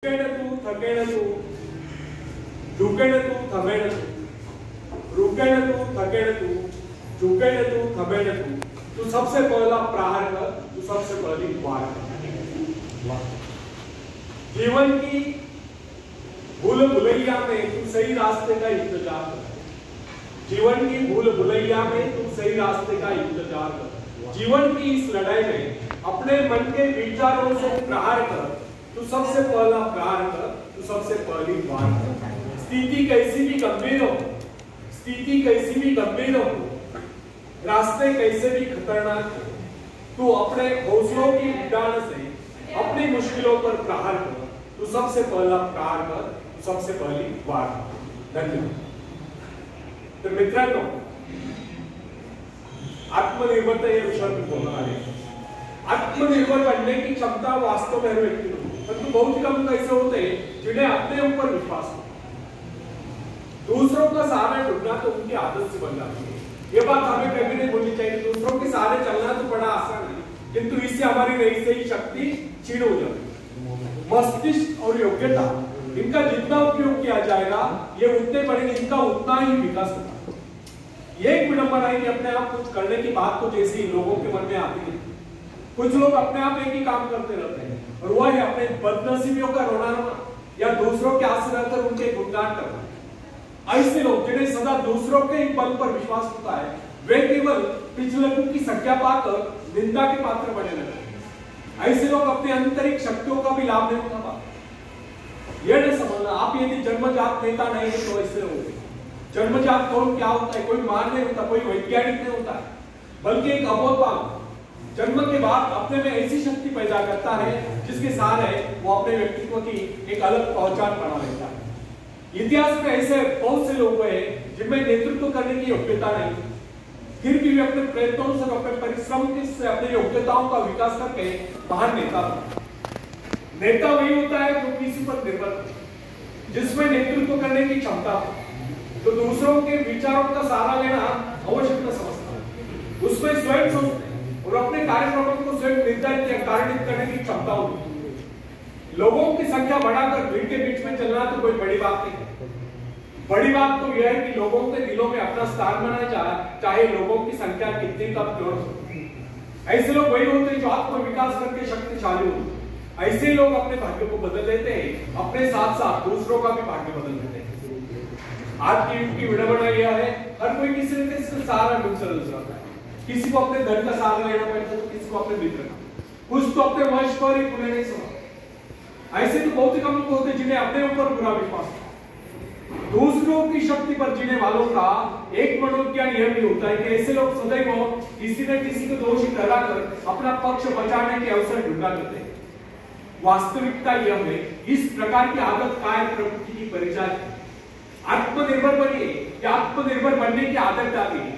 झुकेण तू थकेण तू झुकेण तू थमेण तू रुकेण तू थकेण तू झुकेण तू थमेण तू सबसे पहला प्रहार कर, तू सबसे पहली वार कर। जीवन की भूल भुलैया में तू सही रास्ते का इंतजार कर। जीवन की भूल भुलैया में तू सही रास्ते का इंतजार कर। जीवन की इस लड़ाई में अपने मन के विचारों से प्रहार कर, तू सबसे पहला प्रहार कर, तू सबसे पहली वार कर। स्थिति कैसी भी गंभीर हो, स्थिति कैसी भी गंभीर हो, रास्ते कैसे भी खतरनाक हो, तू अपने हौसलों की उड़ान से अपनी मुश्किलों पर प्रहार कर, तू सबसे पहला प्रहार कर, तू सबसे पहली वार कर। धन्यवाद। तर मित्रांनो, आत्मनिर्भरता या विषयावर बोलणार आहे। आत्मनिर्भर बनने की क्षमता वास्तव में हर व्यक्ति को, परंतु बहुत कम कैसे होते हैं जिन्हें अपने ऊपर विश्वास हो। दूसरों का सहारा ढूंढना तो उनकी आदत से बन जाती है। ये बात हमें कभी नहीं भूलनी चाहिए। दूसरों के सहारे चलना तो बड़ा आसान है, किंतु इससे हमारी नई सही शक्ति क्षीण हो जाती है। मस्तिष्क और योग्यता, इनका जितना उपयोग किया जाएगा ये उतने बढ़ेंगे, इनका उतना ही विकास होगा। ये एक विडंबना है कि अपने आप कुछ करने की बात तो जैसे ही लोगों के मन में आती है। कुछ लोग अपने आप एक ही काम करते रहते हैं और वह है अपने बदनसीबियों का रोना या दूसरों के आस रहकर उनके गुणगान करना। ऐसे लोग जिन्हें सदा दूसरों के बल पर विश्वास होता है, वे केवल पिछलकों की संख्या पाकर निंदा के पात्र बने रहते हैं। ऐसे लोग अपने आंतरिक शक्तियों का भी लाभ नहीं उठा पाते। यह नहीं समझना, आप यदि जन्मजात नेता नहीं है तो ऐसे लोग जन्मजात कौन क्या होता है, कोई महान नहीं होता, कोई वैज्ञानिक नहीं होता, बल्कि एक अबोध जन्म के बाद अपने में ऐसी शक्ति पैदा करता है जिसके सहारे वो अपने व्यक्तित्व की एक अलग पहचान बना लेता है। इतिहास में ऐसे बहुत से लोग हुए जिनमें नेतृत्व करने की योग्यता नहीं, फिर भी वे अपने प्रयत्नों से, अपने परिश्रम से अपनी योग्यताओं का विकास करके महान नेता बने। नेता वही होता है जो किसी पर निर्भर हो, जिसमें नेतृत्व करने की क्षमता हो, तो दूसरों के विचारों का सहारा लेना आवश्यक न समझता है, उसमें स्वयं सोचते और अपने कार्यक्रमों को स्वयं निर्धारित या कार्यान्वित करने की क्षमता होती। लोगों की संख्या बढ़ाकर भीड़ के बीच में चलना तो कोई बड़ी बात नहीं है। बड़ी बात तो यह है कि लोगों के दिलों में अपना स्थान बनाया जाए, चाहे लोगों की संख्या कितनी कम क्यों हो। ऐसे लोग वही होते हैं जो आत्म विकास करके शक्तिशाली होते हैं। ऐसे लोग अपने भाग्य को बदल देते हैं, अपने साथ साथ दूसरों का भी भाग्य बदल देते हैं। आज की युग की विडंबना यह है, हर कोई किसी न किसी सहारा ढूंढ रहा है। किसी को अपने धन का सहारा लेना पड़ता है, किसी को अपने मित्र का, कुछ तो अपने वंश पर ही पूरे नहीं समझ। ऐसे तो बहुत ही कम लोग होते जिन्हें अपने ऊपर पूरा विश्वास है। दूसरों की शक्ति पर जीने वालों का एक मनोज्ञान यह भी होता है कि ऐसे लोग सदैव किसी न किसी को दोषी ठहराकर अपना पक्ष बचाने के अवसर ढूंढा करते हैं। वास्तविकता यह है, इस प्रकार की आदत कायर प्रवृत्ति की परिचायक है। आत्मनिर्भर बनिए या आत्मनिर्भर बनने की आदत डालिए।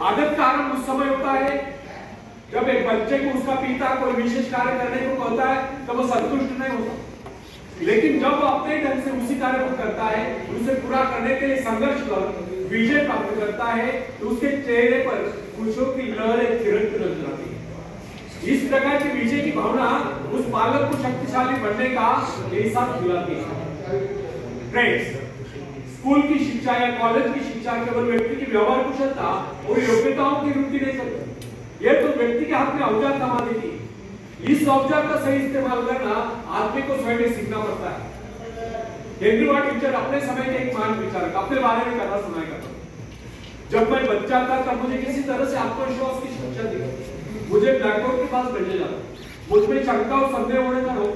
आदत का आरंभ उस समय होता है जब एक बच्चे को उसका पिता कोई विशेष कार्य करने को कहता है तो वो संतुष्ट नहीं होता, लेकिन जब वो अपने ढंग से उसी कार्य को करता है, उसे पूरा करने के लिए संघर्ष कर विजय प्राप्त करता है, तो उसके चेहरे पर खुशियों की लहरें खिलती नजर आती है। इस प्रकार की विजय की भावना उस बालक को शक्तिशाली बनने का एहसास दिलाती है। फ्रेंड्स, स्कूल की शिक्षा या कॉलेज की शिक्षा केवल व्यक्ति की व्यवहार कुशलता और योग्यताओं की वृद्धि नहीं करती, यह तो व्यक्ति के हाथ में औजार थमा देती है। इस औजार का सही इस्तेमाल करना आदमी को स्वयं सीखना पड़ता है। हेनरी वार्ड टीचर अपने समय के एक महान विचारक अपने बारे में कथा सुनाया करता। जब मैं बच्चा था तब मुझे किसी तरह से आत्मविश्वास की शिक्षा दी। मुझे ब्लैक बोर्ड के पास भेजा जाता, मुझ में शंका और संदेह होने का रोक।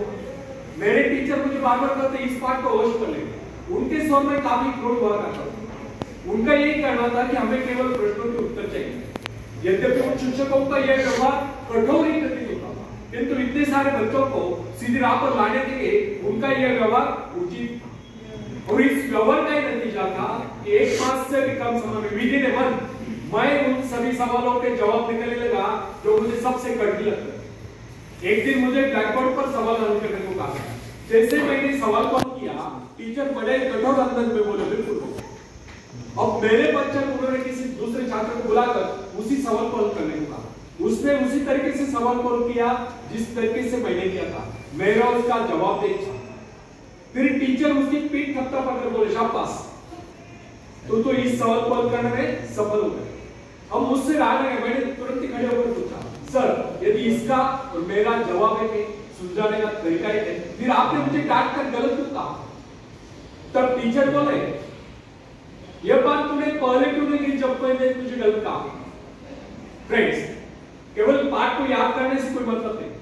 मेरे टीचर मुझे बार बार कहते इस पाठ को अवश्य कर लेंगे। उनके स्वर में काफी क्रोध हुआ करता था। उनका यही कहना था कि हमें केवल प्रश्नों के उत्तर चाहिए। यद्यपि उन शिक्षकों का यह व्यवहार कठोर ही प्रतीत होता था, किंतु इतने सारे बच्चों को सीधी राह पर लाने के लिए उनका यह व्यवहार उचित था। और इस व्यवहार का ही नतीजा था कि 1 मास से भी कम समय में विधि ने मन मैं उन सभी सवालों के जवाब निकलने लगा जो मुझे सबसे कठिन लगता। एक दिन मुझे ब्लैक बोर्ड पर सवाल हल करने को कहा। जैसे मैंने सवाल को किया, टीचर बड़े कठोर अंदाज में बोले बिल्कुल। अब मेरे बच्चे को उन्होंने किसी दूसरे छात्र को बुलाकर उसी सवाल को हल करने को कहा। उसने उसी तरीके से सवाल को किया जिस तरीके से मैंने किया था। मेरा उसका जवाब दे उसकी पीठ थपथप अगर बोले शाबाश, तो इस सवाल को हल करने में सफल हो गए। हम मुझसे राह गए, मैंने तुरंत ही खड़े होकर पूछा, सर यदि इसका और मेरा जवाब है कि सुलझाने का तरीका ही है, फिर आपने मुझे डांट कर गलत क्यों कहा? तब टीचर बोले, यह बात तूने पहले क्यों नहीं की जब मैंने तुझे गलत कहा? फ्रेंड्स, केवल पाठ को याद करने से कोई मतलब नहीं।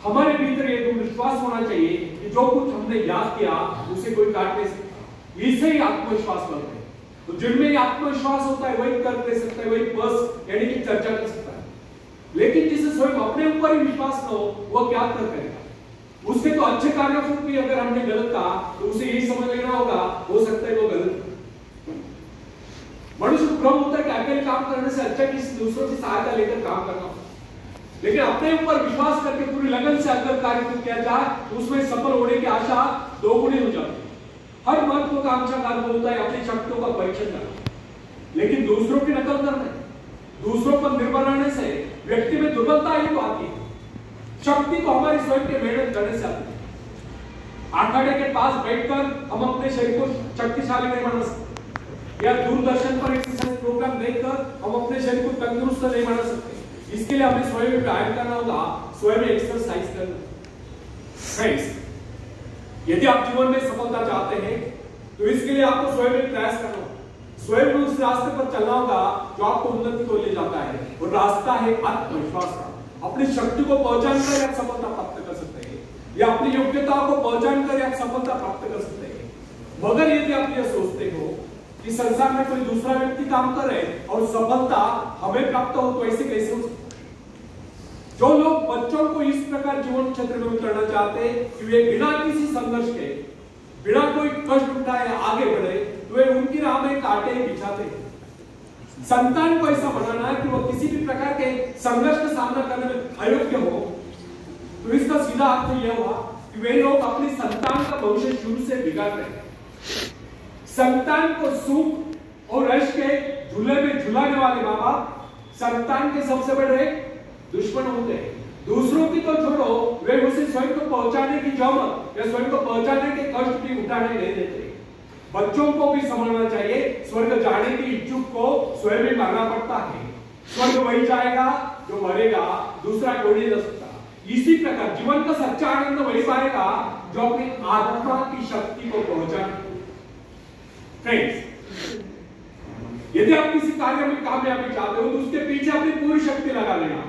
हमारे भीतर ये तो विश्वास होना चाहिए कि जो कुछ हमने याद किया उसे कोई काट नहीं सकता। इसे ही आत्मविश्वास बोलते हैं। तो जिनमें आत्मविश्वास होता है वही कर दे सकता है, वही बस यानी कि चर्चा कर सकता है। लेकिन जिसे स्वयं अपने ऊपर ही विश्वास न हो, वह क्या कर करेगा? उसके तो अच्छे कार्यों को भी अगर हमने गलत कहा तो उसे यही समझ लेना होगा, हो सकता है वो गलत। मनुष्य को भ्रम होता है कि अकेले काम करने से अच्छा किसी दूसरों की सहायता लेकर काम करना, लेकिन अपने ऊपर विश्वास करके पूरी लगन से अगर कार्य किया जाए तो उसमें सफल होने की आशा दोगुनी हो जाती है। हर महत्वाकांक्षा कार्य होता है अपनी शक्तियों का परीक्षण करना, लेकिन दूसरों की नकल करना, दूसरों पर निर्भर रहने से व्यक्ति में दुर्बलता ही तो आती है। शक्ति को हमारी स्वयं के मेहनत करने से आती है। अखाड़े के पास बैठकर हम अपने शरीर को शक्तिशाली नहीं बना सकते, या दूरदर्शन पर एक्सरसाइज प्रोग्राम देखकर हम अपने शरीर को तंदुरुस्त नहीं बना सकते। इसके लिए हमें स्वयं व्यायाम करना होगा, स्वयं एक्सरसाइज करना। फ्रेंड्स, यदि आप जीवन में सफलता चाहते हैं तो इसके लिए आपको स्वयं प्रयास करना होगा, स्वयं उस रास्ते पर चलना होगा जो आपको उन्नति को ले जाता है। और रास्ता है आत्मविश्वास का। अपनी शक्ति को पहचान कर आप सफलता प्राप्त कर सकते हैं, या अपनी योग्यता को पहचान कर आप सफलता प्राप्त कर सकते हैं। मगर यदि आप यह सोचते हो कि संसार में कोई दूसरा व्यक्ति काम करे और सफलता हमें प्राप्त हो, तो ऐसे कैसे हो सकता? जो लोग बच्चों को इस प्रकार जीवन क्षेत्र में उतरना चाहते हैं कि वे बिना किसी संघर्ष के, बिना कोई कष्ट उठाए आगे बढ़े, तो वे उनकी राह में कांटे बिछाते हैं। संतान को ऐसा बनाना है कि वो किसी भी प्रकार के संघर्ष का सामना करने में अयोग्य हो, तो इसका सीधा अर्थ यह हुआ कि वे लोग अपनी संतान का भविष्य शुरू से बिगाड़ रहे हैं। संतान को सुख और यश के झूले में झुलाने वाले माँ बाप संतान के सबसे बड़े दुश्मन होते हैं। दूसरों की तो छोड़ो, वे उसे स्वयं को पहुंचाने की जौहमत या स्वयं को पहुंचाने के कष्ट भी उठाने नहीं देते। बच्चों को भी समझना चाहिए, स्वर्ग जाने की इच्छुक को स्वयं ही मरना पड़ता है। स्वर्ग वही जाएगा जो मरेगा, दूसरा कोई नहीं जा सकता। इसी प्रकार जीवन का सच्चा आनंद वही पाएगा जो अपनी आत्मा की शक्ति को पहुंचाए। फ्रेंड्स, यदि आप किसी कार्य में कामयाबी चाहते हो तो उसके पीछे अपनी पूरी शक्ति लगा लेना।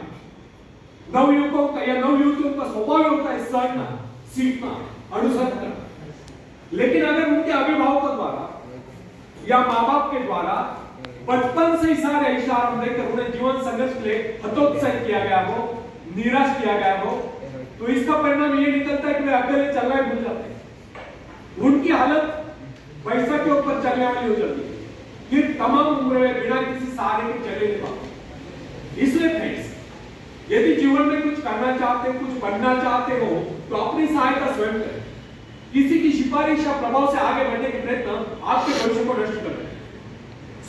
नवयुवकों का या नवयुवतियों का स्वभाव होता है सहना, सीखना, अनुसरण करना। लेकिन अगर उनके अभिभावकों द्वारा या माँ बाप के द्वारा बचपन से ही सारे इशारा देकर उन्हें जीवन संघर्ष के लिए हतोत्साहित किया गया हो, निराश किया गया हो, तो इसका परिणाम ये निकलता है कि वे अकेले चलना भूल जाते हैं। उनकी हालत पैसा के ऊपर चलने वाली हो जाती है, फिर तमाम उम्र में बिना किसी सहारे के चले नहीं पाते। इसलिए फ्रेंड्स, यदि जीवन में कुछ करना चाहते हो, कुछ बनना चाहते हो, तो अपनी सहायता स्वयं करें। किसी की सिफारिश या प्रभाव से आगे बढ़ने के प्रयत्न आपके भविष्य को नष्ट कर रहे हैं।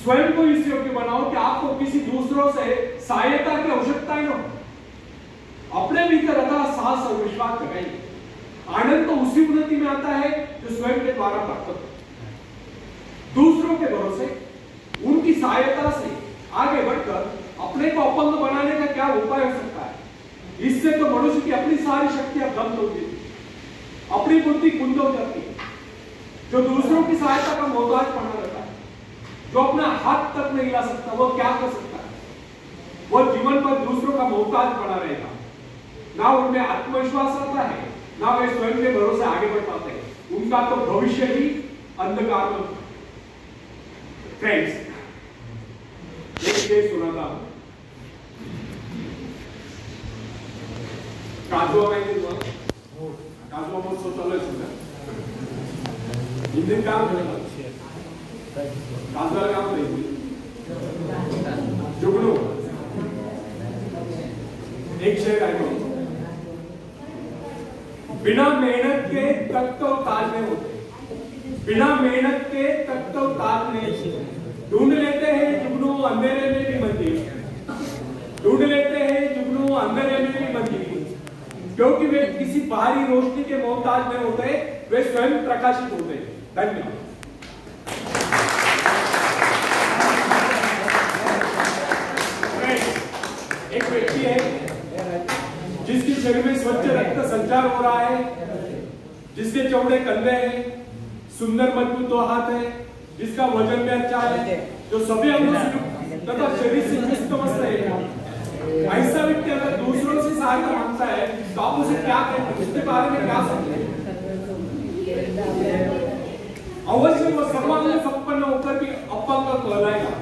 स्वयं को इस योग्य बनाओ कि आपको किसी दूसरों से सहायता की आवश्यकता ही न हो। अपने भीतर अथाह साहस और विश्वास जगाइए। आनंद तो उसी उन्नति में आता है जो स्वयं के द्वारा प्राप्त होता है। दूसरों के भरोसे, उनकी सहायता से आगे बढ़कर अपने को अपंग बनाने का क्या उपाय हो सकता है? इससे तो मनुष्य की अपनी सारी शक्तियां बंद होती है, अपनी बुद्धि कुंद हो जाती है। जो दूसरों की सहायता का मोहताज बना रहता है, जो अपना हाथ तक नहीं ला सकता, वो क्या कर सकता है? वो जीवन पर दूसरों का मोहताज बना रहेगा। ना उनमें आत्मविश्वास आता है, ना वे स्वयं के भरोसे आगे बढ़ पाते हैं। उनका तो भविष्य ही अंधकार में। फ्रेंड्स, एक केस सुना था, काजुआ में काजुआ बहुत शौचालय सुना इंडियन काम काजुआ काम नहीं जुगनू एक शेर आएगा, बिना मेहनत के तख्त और ताज नहीं होते, बिना मेहनत के तख्त और ताज नहीं। ढूंढ लेते हैं जुगनू अंधेरे में भी मंदिर, ढूंढ लेते हैं जुगनू अंधेरे में भी मंदिर, क्योंकि वे किसी बाहरी रोशनी के मोहताज नहीं होते, वे स्वयं प्रकाशित होते हैं। धन्यवाद। एक व्यक्ति है जिसके शरीर में स्वच्छ रक्त संचार हो रहा है, जिसके चौड़े कंधे हैं, सुंदर मजबूत हाथ है, जिसका वजन भी अच्छा है, जो सभी अंगों से तथा शरीर से चुस्त मस्त है। ऐसा व्यक्ति अगर दूसरों से सहायता मांगता है तो आप उसे क्या कहते हैं, उसके बारे में क्या समझते हैं? अवश्य वो सर्वांग संपन्न होकर भी अपंग कहलाएगा।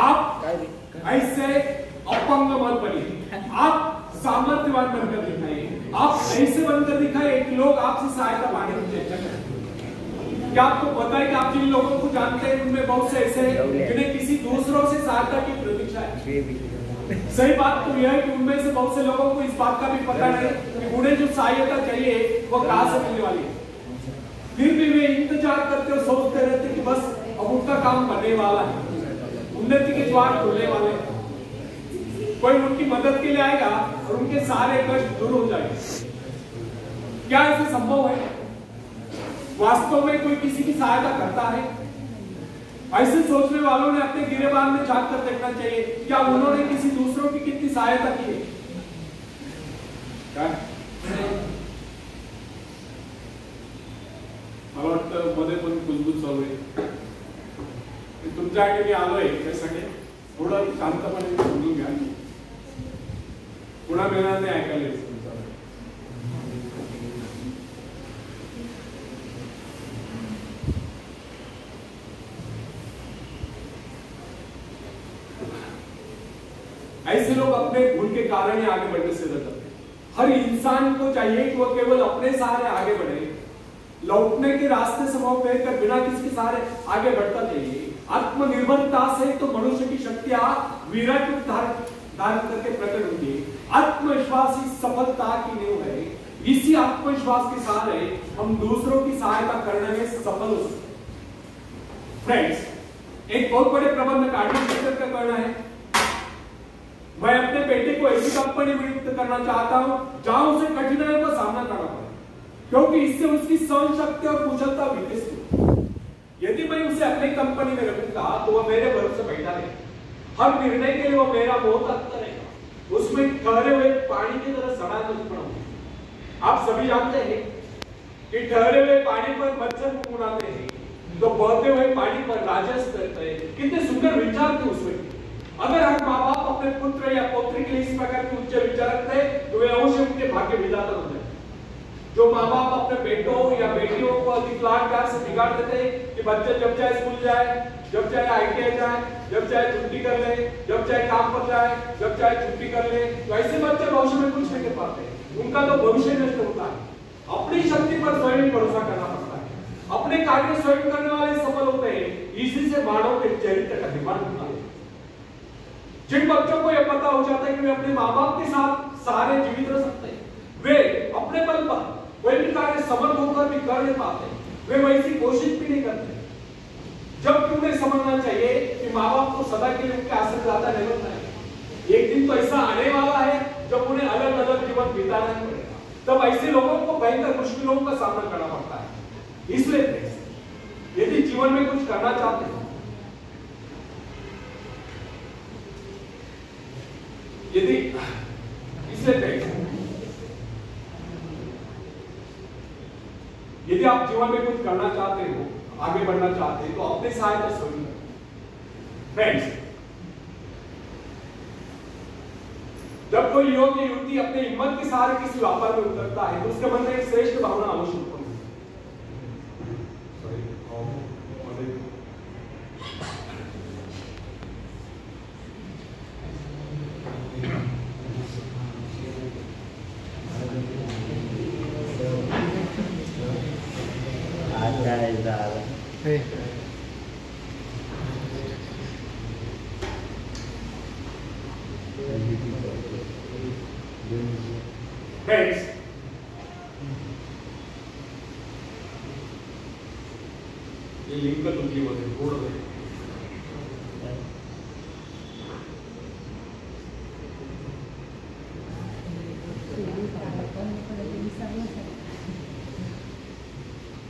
आप ऐसे अपंग मत बनिए, आप सामर्थ्यवान बनकर दिखाइए, आप ऐसे बनकर दिखाइए कि लोग आपसे सहायता मांगने की चेष्टा करें। क्या आपको पता है कि आप जिन लोगों को जानते हैं उनमें बहुत से ऐसे हैं जिन्हें किसी दूसरों से सहायता की प्रतीक्षा है। सही बात तो यह है कि उनमें से बहुत से लोगों को इस बात का भी पता नहीं कि उन्हें जो सहायता चाहिए वो कहां से मिलने वाली है। फिर भी वे इंतजार करते और सोचते रहते कि बस अब उनका काम बनने वाला है, उन्नति के द्वार खुलने वाले हैं, कोई उनकी मदद के लिए आएगा और उनके सारे कष्ट दूर हो जाएंगे। क्या ऐसा संभव है? वास्तव में कोई किसी की सहायता करता है? ऐसे सोचने वालों ने अपने गिरेबान में झांक कर देखना चाहिए, क्या उन्होंने किसी दूसरों की कितनी सहायता की है? मला वाटतं मध्ये पण कुजबूज चालू आहे, तुमच्याकडे मी आलोय त्यासाठी थोडं शांतपणे समजून घ्या, पुन्हा मिळणार नाही ऐकायला तुमचं। ऐसे लोग अपने भूल के कारण ही आगे बढ़ने से डरते हैं। हर इंसान को चाहिए कि वो केवल अपने सहारे आगे बढ़े, लौटने के रास्ते से मुंह फेर कर बिना किसी के सहारे आगे बढ़ता चाहिए। आत्मनिर्भरता से तो मनुष्य की शक्तियां विराट रूप धारण करके प्रकट होती है। आत्मविश्वास ही सफलता की नींव है। इसी आत्मविश्वास के सहारे हम दूसरों की सहायता करने में सफल हो सकते हैं। फ्रेंड्स, एक बहुत बड़े प्रबंधक एडमिनिस्ट्रेटर का कहना है, मैं अपने बेटे को ऐसी कंपनी में नियुक्त करना चाहता हूं जहां उसे कठिनाइयों का सामना करना पड़े, क्योंकि इससे उसकी सहन शक्ति और कुशलता विकसित हो। यदि मैं उसे अपनी कंपनी में रखूंगा तो वह मेरे भरोसे बैठा रहेगा, हर निर्णय के लिए वह मेरा बहुत तत्पर रहेगा, उसमें ठहरे हुए पानी की तरह सड़ा नहीं। आप सभी जानते हैं कि ठहरे हुए पानी पर मच्छर उड़ाते हैं तो बहते हुए पानी पर राजस करते हैं। कितने सुंदर विचार थे उसमें। अगर हर माँ बाप अपने पुत्र या पौत्री के लिए इस प्रकार के उच्च विचार रखते तो वे अवश्य उनके भाग्य विधाता होते। जो माँ बाप अपने बेटों या बेटियों को अधिक लाड प्यार से बिगाड़ देते हैं कि बच्चे जब चाहे स्कूल जाए, जब चाहे ITI जाए, जब चाहे छुट्टी कर ले, जब चाहे काम पर जाए, जब चाहे छुट्टी कर ले, तो ऐसे बच्चे भविष्य में कुछ नहीं कर पाते, उनका तो भविष्य नष्ट होता है। अपनी शक्ति पर स्वयं भरोसा करना पड़ता है, अपने कार्य स्वयं करने वाले सफल होते हैं। इसी से मानव के चरित्र का निर्माण होता है। जिन बच्चों को यह पता हो जाता है कि वे अपने माँ बाप के साथ सहारे जीवित रह सकते हैं, वे अपने बल पर कोई भी कार्य समर्थ होकर भी कर नहीं पाते, वे वैसी कोशिश भी नहीं करते। जब उन्हें समझना चाहिए कि माँ बाप को सदा के लिए उनके आश्रय दाता नहीं बनना है। एक दिन तो ऐसा आने वाला है जब उन्हें अलग अलग जीवन बिताना पड़ेगा, तब ऐसे लोगों को भयंकर मुश्किलों का सामना करना पड़ता है। इसलिए यदि जीवन में कुछ करना चाहते हैं, यदि आप जीवन में कुछ करना चाहते हो, आगे बढ़ना चाहते हैं, तो अपने सहायता स्वयं करें। फ्रेंड्स, जब कोई युवक या युवती अपने हिम्मत के सहारे किसी व्यापार में उतरता है तो उसके मन में एक श्रेष्ठ भावना अवश्य उत्पन्न होती है। फ्रेंड्स, ये लिंक का तुमकी होते थोड़ा सा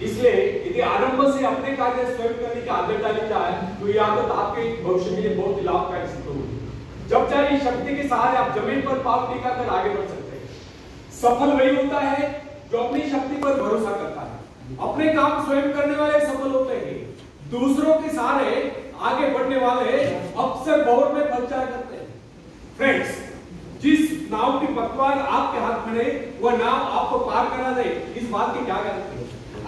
इसलिए यदि आरंभ से अपने कार्य स्वयं करने की आदत डाली जाए तो ये आदत आपके भविष्य के लिए बहुत ही लाभकारी सिद्ध होगी। जब चाहे शक्ति के सहारे आप जमीन पर पांव टिकाकर आगे बढ़ सकते हैं। सफल वही होता है जो अपनी शक्ति पर भरोसा करता है। अपने काम स्वयं करने वाले सफल होते हैं। दूसरों के सहारे आगे बढ़ने वाले अक्सर भंवर में फंस जाया करते हैं। फ्रेंड्स, जिस नाव की पतवार आपके हाथ में है वह नाव आपको पार करा दे, इस बात की क्या गारंटी है?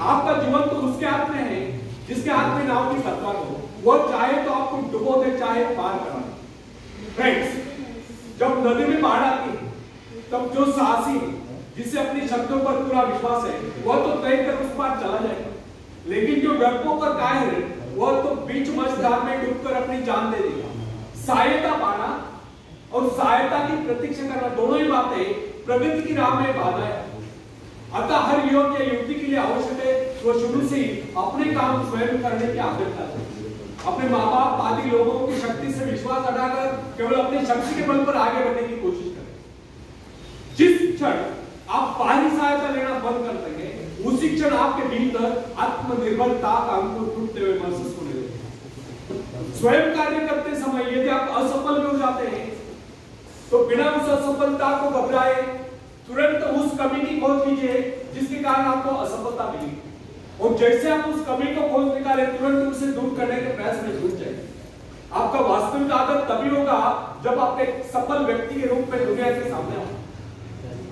आपका जीवन तो उसके हाथ में है जिसके हाथ में नाव की पतवार हो। वह चाहे तो आपको डुबो दे, चाहे पार करा दे। फ्रेंड्स, जब नदी में बाढ़ आती है तब जो साहसी जिसे अपनी शक्तियों पर पूरा विश्वास है वह तो तय कर उस पार चला जाएगा, लेकिन जो डरपोक और कायर है वह तो बीच मझधार में डूबकर अपनी जान दे देगा। सहायता पाना और सहायता की प्रतीक्षा करना दोनों ही बातें प्रगति की राह में बाधा है। अतः हर युवक या युवती के लिए आवश्यक है वो शुरू से ही अपने काम स्वयं करने की आदत डाले। अपने माँ बाप आदि लोगों की शक्ति से विश्वास हटाकर केवल अपनी शक्ति के बल पर आगे बढ़ने की कोशिश करें। जिस क्षण आप बाहरी सहायता लेना बंद कर देंगे उसी क्षण आपके भीतर आत्मनिर्भरता का अंकुर फूटते हुए महसूस होने लगेगा। स्वयं कार्य करते समय यदि आप असफल भी हो जाते हैं तो बिना उस असफलता को घबराए तुरंत उस कमी की खोज कीजिए जिसके कारण आपको असफलता मिली, और जैसे आप उस कमी को खोज निकाले तुरंत उसे दूर करने के प्रयास में जुट जाए। आपका वास्तविक आदत तभी होगा जब आप एक सफल व्यक्ति के रूप में दुनिया के सामने आओ।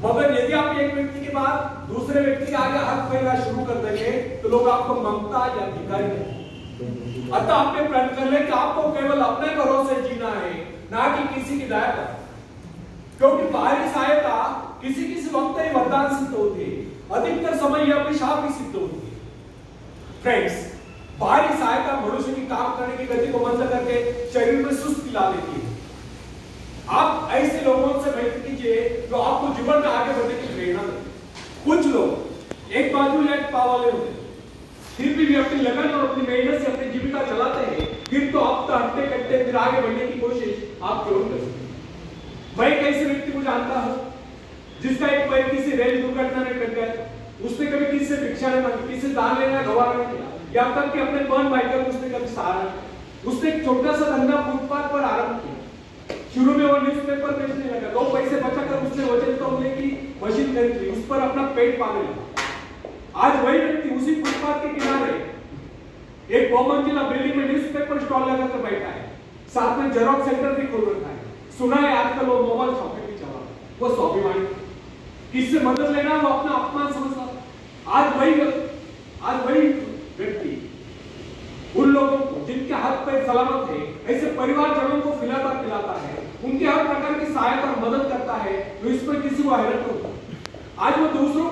मगर यदि आप एक व्यक्ति के बाद दूसरे व्यक्ति के आगे हाथ फैलाना शुरू कर देंगे तो लोग आपको ममता या भिखारी कहेंगे। अतः आपने प्रण कर ले कि आपको केवल अपने भरोसे जीना है, ना कि किसी की दया पर, क्योंकि बाहरी सहायता किसी किसी वक्त ही वरदान सिद्ध होती है, अधिकतर समय यह अभिशाप ही सिद्ध होती है। फ्रेंड्स, बाहरी सहायता मनुष्य की काम करने की गति को मंद करके शरीर में सुस्ती ला देती है। आप ऐसे लोगों से बैठ कीजिए जो आपको जीवन में आगे बढ़ने की प्रेरणा दें। कुछ लोग एक बाजू एक पाव वाले होते हैं, फिर भी अपनी लगन और अपनी मेहनत से अपनी जीविका चलाते हैं, फिर तो आप हटते कटते फिर आगे बढ़ने की कोशिश आप क्यों करते हैं? मैं एक ऐसे व्यक्ति को जानता हूं जिसका एक पैर किसी रेल दुर्घटना में कट गया। उसने कभी किसी से भिक्षा नहीं मांगी, किसी से दान लेना गवाह नहीं किया, यहाँ तक कि अपने बहन भाई का उसने कभी सहारा। उसने एक छोटा सा धंधा फुटपाथ पर आरंभ किया। शुरू में वो न्यूज़पेपर बेचने लगा, 2 पैसे बचाकर उसने वजन तौलने की मशीन खरीद ली, उस पर अपना पेट पालने लगा। आज वही व्यक्ति उसी फुटपाथ के किनारे एक बहुमंजिला बिल्डिंग में न्यूज़पेपर स्टॉल लगाकर बैठा है, साथ में जेरॉक्स सेंटर भी खोल रखा है। सुना है आजकल वो मोबाइल शॉपिंग भी चला, वो स्वाभिमानी, किससे मदद लेना वो अपना अपमान समझता। आज वही व्यक्ति उन लोगों को जिनके हाथ पैर सलामत है, ऐसे परिवारजनों को खिलाता पिलाता है, उनके हर प्रकार की सहायता और मदद करता है, तो इस पर किसी को हैरत होती। आज वो दूसरों